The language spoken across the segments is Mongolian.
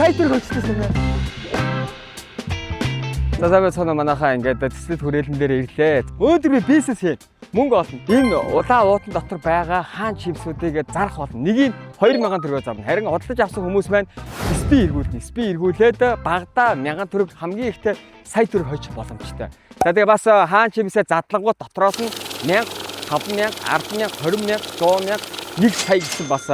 сайт руу хөчлөсөн юм. За сая цаана манайхаа ингээд төсөлд хүрээлэн дээр ирлээ. Өөдөр би бизнес хийн. Мөнгө олно. Энэ улаан уутан дотор байгаа хаан чипсүүдийг зарах болно. Нэгийг 2000 төгрөгөөр зарна. Харин худалдаж авсан хүмүүс маань спи эргүүлнэ. Спи эргүүлээд багада 1000 төгрөг хамгийн ихтэй сая төгрөг хойч боломжтой. За тэгээ бас хаан чипсээ задлангууд дотроос нь 1000, 5000, 10000, 20000, 100000, 1 сая гэсэн бас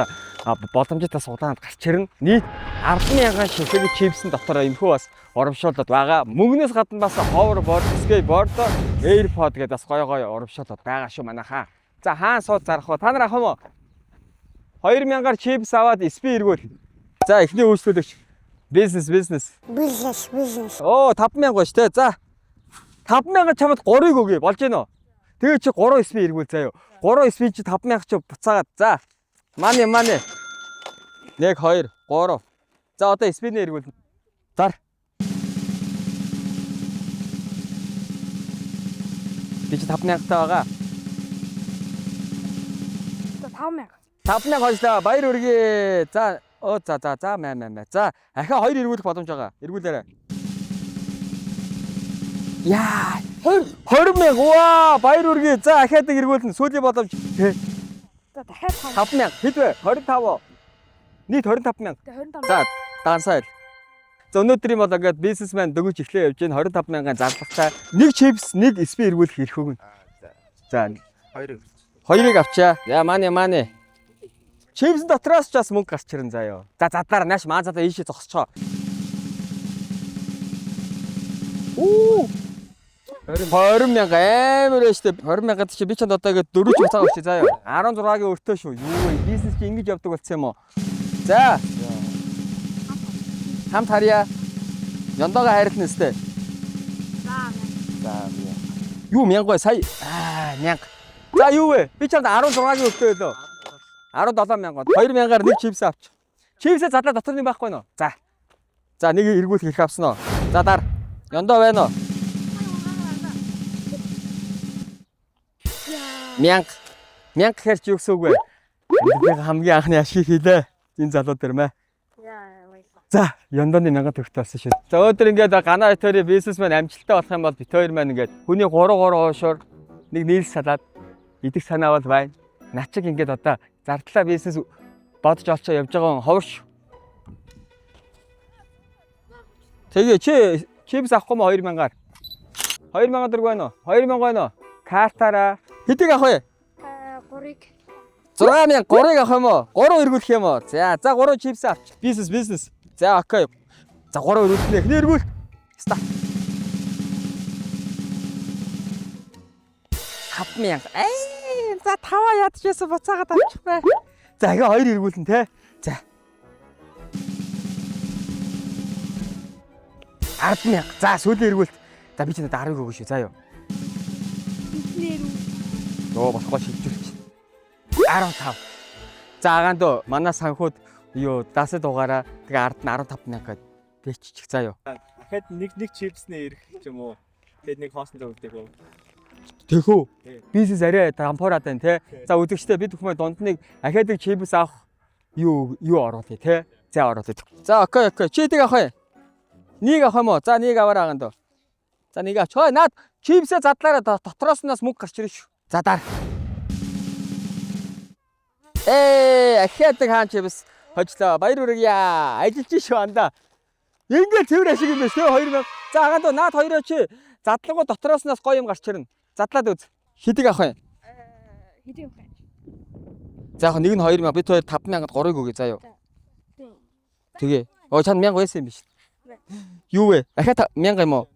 боломжтой судаанд гарч ирнэ. Нийт 100000 ширхэг чипсэн дотор эмхүү бас урамшууллаад байгаа. Мөнгнөөс гадна бас hoverboard, skateboard, airpod гэдэг бас гоё урамшууллаад байгаа шүү манайхаа. За хаан сууд зарах уу? Та нар авах юм уу? 2000-аар чипс аваад спи эргүүл. За эхний үйлчлүүлэгч бизнес. Оо 5000 гош тэ. За 5000 чамд 3-ыг өгье. Болж гинөө. Тэгээ чи 3 спи эргүүл заяа. 3 спи чи 5000 чи буцаагаад. За. Мани. 1 2 3. За одоо спиний эргүүл. Зар. Би чи 5000 таа байгаа. 5000 хойшлаа. Баяр үргээ. За маа. За ахаа 2 эргүүлэх боломж байгаа. Эргүүлээрэй. Яа 20000. Ваа баяр үргээ. За ахаад эргүүлнэ. Сүүлийн боломж. За дахиад 5000. Хэд вэ? 25. Нийт 25000. За дансайл. За өнөөдрийн бол ингээд бизнесмен дөгөж эхлэе явж байна. 25000-ын зарлагтай. Нэг чипс, нэг спи эргүүлэх ирэх өгнө. За 2-ыг авчаа. Яа мани. Чипс дотроос ч бас мөнгө гарч ирэн заяа. За задлаар нааш маазадаа ийшээ зогсчоо. Оо 20000 амар өштэй 20000 чи би чанд одоо ингээд 4 ч буцаага өгч заяа. 16-гийн өртөө шүү. Юу бизнес чи ингэж явдаг болсон юм уу? За. Хамт харьяа. Яндага хайртна өстэй. За. Юу 1000 сая 1000. За юу вэ? Би чамд 16-гийн өртөө өдөө. 17000. 2000-аар нэг чипс авч. Чипсээ задлаа дотор нь байхгүй нөө. За. За нэг эргүүлэх хэрэг авсан нөө. За дар. Яндаа байна уу? 1000 гэхэр чи юу гэсэн үг вэ? Би хамгийн анхны ашиг хийлээ. Энэ залуу дээр мэ. За, янданы 1000 төгрөгтэй болсон шүү. За, өнөөдөр ингээд ганаа битүүрийн бизнесмен амжилттай болох юм бол битүүр маань ингээд хүний 3 хоошоор нэг нийлс салаад идэх санаа бол байна. Начиг ингээд одоо зардлаа бизнес бодож олцоо явж байгаа ховш. Тэгээ чи чипс авах юм 2000-аар. 2000 төгрөг байна уу? 2000 байна уу? Картаараа хэдийг авах вэ? 3-ыг. 6000 3-ыг авах юм уу? 3 эргүүлэх юм уу? За 3 чипс авч. Бизнес. За окей. За 3 эргүүлнэ. Эхний эргүүл. Старт. 5000. За 5 ядчихсан буцаагаад авчих бай. За ингээ 2 эргүүлнэ те. За. 10000. За сүүлийн эргүүлт. За би ч надад 10 өгөө шүү. За юу. Нөө болохгүй шилжүүлчих. 15. За агаандөө манай санхуд юу дасад дугаараа тэгээ ард нь 15000 гээд бэччих заа юу. Дахиад нэг чипснээ ирэх ч юм уу. Тэгээд нэг хоосон зөвлөдөг үү. Тэхүү. Бизнес арай дампуураад байна те. За үзэгчтэй бид бүхэн дунд нэг ахаад нэг чипс авах юу оруулъя те. За оруулъя. За окей. Чи эдийг авах юм. Нэг авах юм уу? За нэг аваарай агаандөө. За нэг авч. Хөөе наад чипсээ задлаараа дотроос нас мөнгө гарч ирнэ шүү. За дар. Ахаад хаан чипс хожлоо. Баяр хүргье. Ажиллаж шүү андаа. Ингээд цэвэр ашиг юм байна шүү 2000. За агаандөө наад хоёроо чи задлагуу дотроос нас гоё юм гарч ирнэ. Задлаад үз. Хэдийг авах юм? Хэдийг авах юм? За яг нэг нь 2000 бид хоёр 5000-ад 3-ыг өгье заа юу. Тэгээ. Чанд 1000 байсан юм биш. Юу вэ? Ахаа 1000 юм уу?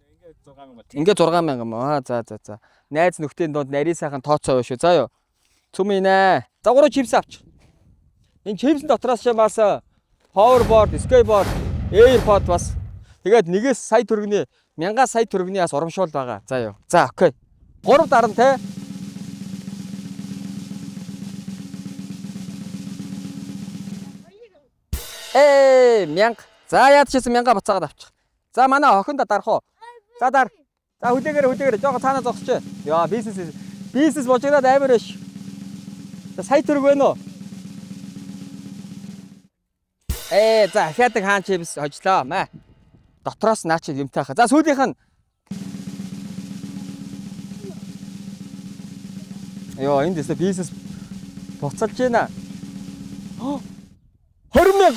Ингээ 6000 юм уу? За. Найз нөхдийн дунд нарийн сайхан тооцоо шүү. За юу. Цүм инэ. За 3 чипс авч. Энэ чипсийн дотроос ч бас hoverboard, skateboard, airpod бас. Тэгээд нэгээс сая төгрөгийн 1000 сая төгрөгийн бас урамшуул байгаа. За юу. За окей. 3 дарна те. 1000. За яад чийсэн 1000 буцаагаад авчих. За манай охиндо дарах уу? За дар. За хүлээгээрээ жоохон цаанаа зогсож. Яа бизнес божиграад амар биш. За сая төгрөг байна уу? За ахиадаг хаан чипс хожлоо маа. Дотроос наа чи юмтай хаа. За сүүлийнх нь. Йоо энэ дэсэ бизнес буцалж байна. 20,000.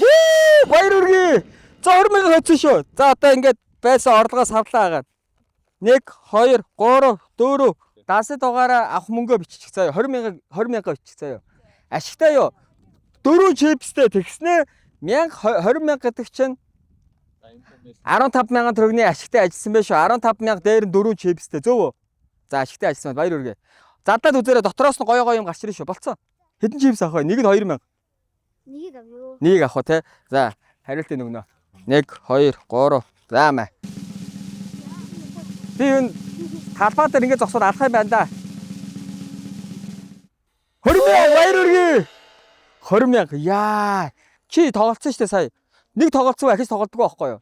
Баяр үргээ. За 20,000 хоцсон шүү. За одоо ингээд байсан орлогоос хавлаа хагаад. 1 2 3 4 10 дугаараа авах мөнгөө бичих заяа. 20,000 бичих заяа. Ашигтай юу? 4 чипстэй тэгснэ 20,000 гэдэг чинь 15,000 төгрөгийн ашигтай ажилласан байх шүү. 15,000 дээр нь 4 чипстэй зөв үү? За ашигтай ажилласан баяр үргээ. Задлаад үзээрэй дотроос нь гоё юм гарч ирнэ шүү. Болцсон. Хэдэн чипс авах вэ? Нэг нь 2,000. Нэг авъя. Нэг авах те. За хариултын өгнө. 1 2 3 за маа. Би энэ талбай дээр ингэ зогсоод алах юм байна да. 20,000 баяр үргээ. 20,000 яа. Чи тоглолцсон шүү дээ сая. Нэг тоглолцсон ахиж тоглодгоо байхгүй юу?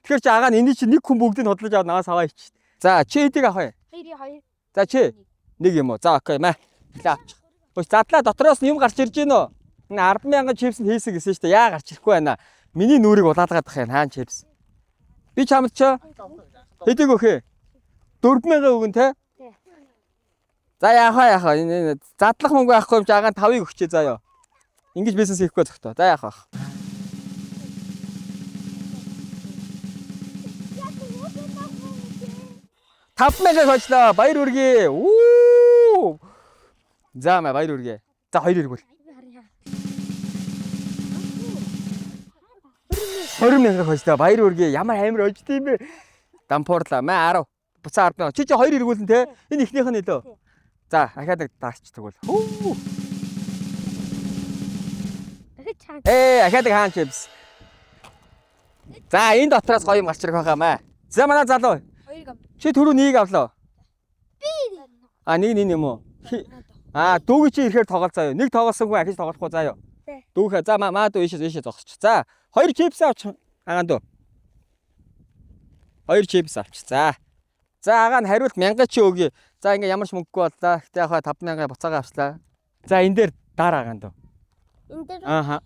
Тэгэхээр чи агаа энэ чи нэг хүн бүгдийг хотлож аваад наваас аваа ич. За чи эдийг авах юм. 2. За чи нэг юм уу? За окей маа. За авчих. Хөөе задлаа дотроос нь юм гарч ирж гин үү? Энэ 10,000 чипс нь хийсэн гэсэн шүү дээ. Яа гарч ирэхгүй байна. Миний нүрийг улаалгаад ах юм хаан чипс. Би чамд ч хэдийг өгөх ээ? 4,000 өгөн те? За яахаа энэ задлах мөнгө авахгүй юм чи агаан 5-ыг өгчээ заяа. Ингэж бизнес хийхгүй зөгтөө. За яахаа. Тавмэгээ хочлоо. Баяр үргээ. Уу. За маа баяр үргээ. За 2 иргүүл. 20,000 хочлоо. Баяр үргээ. Ямар амир олжд юм бэ? Дампуурлаа. Маа 10. Буцаа 10,000. Чи 2 иргүүлэн те. Энэ ихнийх нь нөлөө. За ахаад даарч тэгвэл. Ахаад хаан чипс. За энэ дотроос гоё юм гарч ирэх байгаа маа. За манай залуу. 2 гам. Чи түрүү нэг авлаа. Би. Нэг юм уу? Дүүгээ чи ирэхээр тоглолцоо юу? Нэг тоглосон хүн ахиж тоглохгүй заа юу? Дүүхэ. За маа дүү ийшээ зогсч. За 2 чипс авч агаан дүү. 2 чипс авч. За агаа нь хариулт 1000 чи өгье. За ингээ ямар ч мөнгөгүй боллоо. Гэтэ яхаа 5,000 буцаага авчлаа. За энэ дээр дараа агаан дүү. Энэ дээр. Ааха.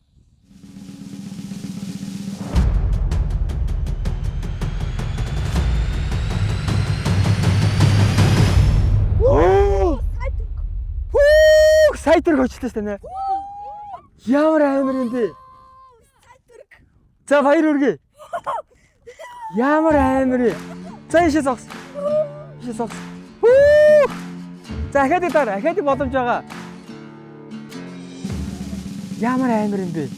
Сая төр хөчлөө шүү дээ. Ямар амир юм бэ? За баяр үргээ. Ямар амир. За ийшээ зогс. За ахаад дараа. Ахаад боломж байгаа. Ямар амир юм бэ?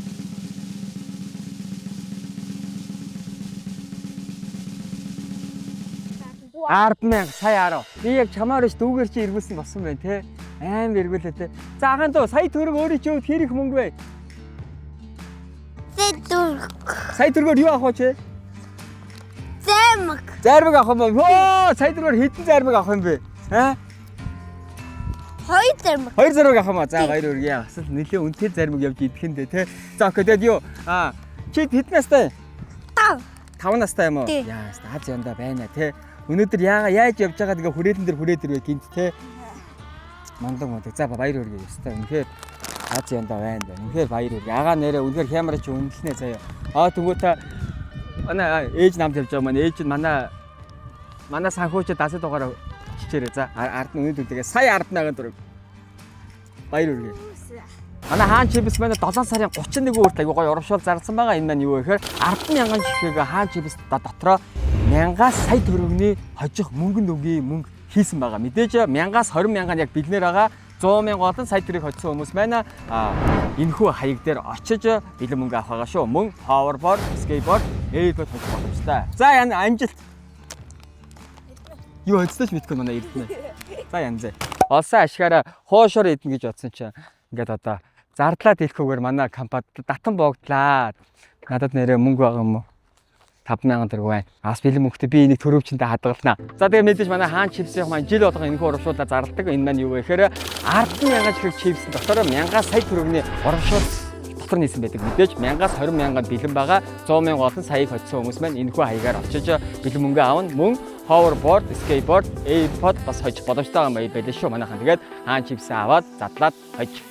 Ардмэн сая 10. Би яг чамаар ш дүүгээр чи эргүүлсэн болсон байна те. Амар эргүүлээ те. За агаан дөө сая төгрөг өөрөө чи өд хэрэг мөнгө вэ? Сая төгрөгөөр юу авах вэ? Зармаг. Зармаг авах юм ба? Сая төгрөгөөр хэдэн зармаг авах юм бэ? 2 зармаг. 2 зармаг авах юм аа. За баяр үргээ. Асал нэлээ үнэтэй зармаг явж идэхэндээ те. За окей тэгэд юу? Чи хэдэн настай? 5 настай юм уу? Яа, аз янда байна те. Өнөөдөр яаж явж байгаа тэгээ хүрээлэн дээр хүрээд ирвэ гинт те. Мандаг. За баяр үргээ. Өстой үнэхээр аз янда байна. Үнэхээр баяр үргээ. Агаа нэрээ үнэхээр хямраа чи үнэлнэ заяа. Тэнгуү та ээж намд явж байгаа маань ээж нь манай санхүүчд 10 дугаараа чичээрээ. За ард нь өнөөдөр тэгээ сая 10,000 төгрөг. Баяр үргээ. Манай хаан чипс маань 7 сарын 31 хүртэл аягүй гоё урамшуул зарласан байгаа. Энэ маань юу вэ гэхээр 10,000 жишээгээ хаан чипс дотроо 1000-аас сая төгрөгийн хожих мөнгөнд өгье мөнгө хийсэн байгаа. Мэдээж 1000-аас 20,000 яг бэлнээр байгаа. 100,000 болон сая төгрөгийг хоцсон хүмүүс маань энэхүү хаяг дээр очиж бэлэн мөнгө авах байгаа шүү. Мөн hoverboard, skateboard, airboard хоцох боломжтой. За яна амжилт. Юу хоцсооч мэдгүй манай эрдэнэ. За янзээ. Олсон ашгаараа хоошоор идэнэ гэж бодсон чинь ингээд одоо зардлаад хэлэхгүйгээр манай компанид татан боогдлаа. Надад нэрээ мөнгө байгаа юм уу? 5,000 төгрөг байна. Ас бэлэн мөнгөтэй би энийг төрөвчөндөө хадгалнаа. За тэгээ мэдээж манай хаан чипсийн маань жил болгоо энэхүү урамшуулаа зарладаг. Энэ маань юу вэ гэхээр 10,000 чирэг чипсэн дотор 1000-аас сая төгрөгийн урамшуул дотор нийсэн байдаг. Мэдээж 1000-аас 20,000 бэлэн байгаа. 100,000 болон саяыг хоцсон хүмүүс маань энэхүү хаягаар очиж бэлэн мөнгө аавна. Мөн hoverboard, skateboard, airpod бас хожих боломжтой юм байлаа шүү манайхан. Тэгээд хаан чипсээ аваад задлаад хож.